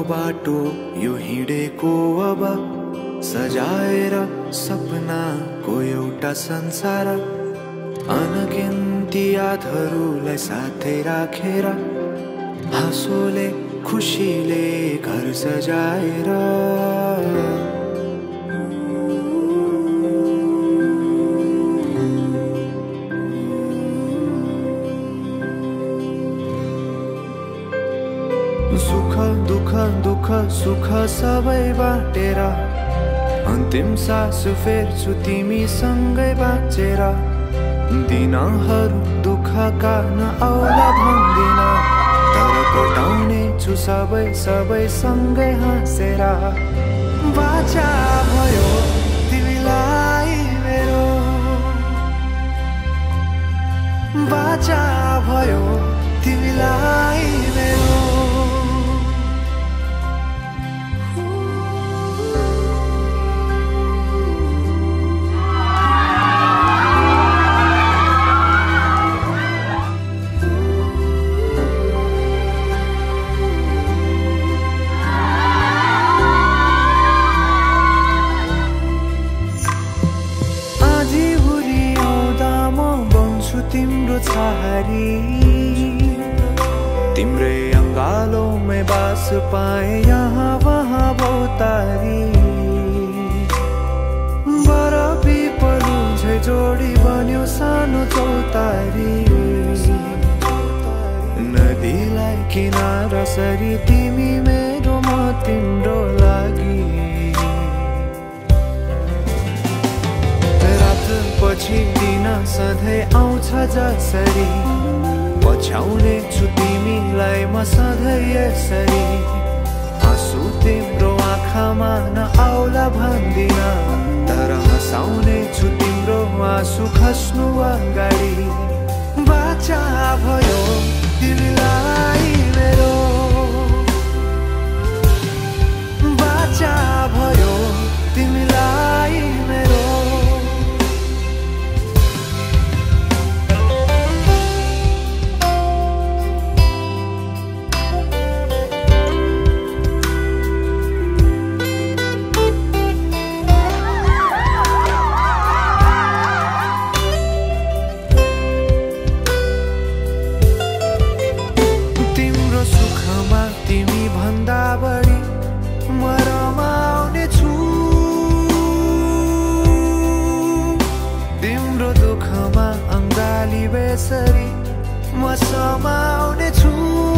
बाटो यो हिँडेको अब सजाएर सपनाको एउटा संसार अनगिन्ती यादहरूलाई साथै राखेर हाँसोले खुसीले घर सजाएर सुख दुख दुख सुख सबै बाटेर अन्तिम सास फेर्छु तिमीसँगै बाँचेर दिनहरू दुःखका नआउला भन्दिन तर कटाउने छु सबै सबै सँगै हाँसेर बाचा भयो तिमीलाई मेरो बाचा भयो तिमीलाई मेरो तिम्रो छहारी तिम्रै अंगालों बास पाए यहाँ वहाँ बहुतारी बरफी पलु झै जोडी बन्यो सानो चौतारी नदीलाई किनारा सरी तिमी मेरो म तिम्रो लागि पछि दिन सधैँ आउँछ जसरी पछ्याउने छु तिमीलाई म सधैँ यसरी आँसु तिम्रो आँखामा नआउला भन्दिन तर हँसाउने छु तिम्रो आँसु खस्नु अगाडि बाचा भयो तिमीलाई मेरो बाचा भयो तिमीलाई मेरो म समाउने छु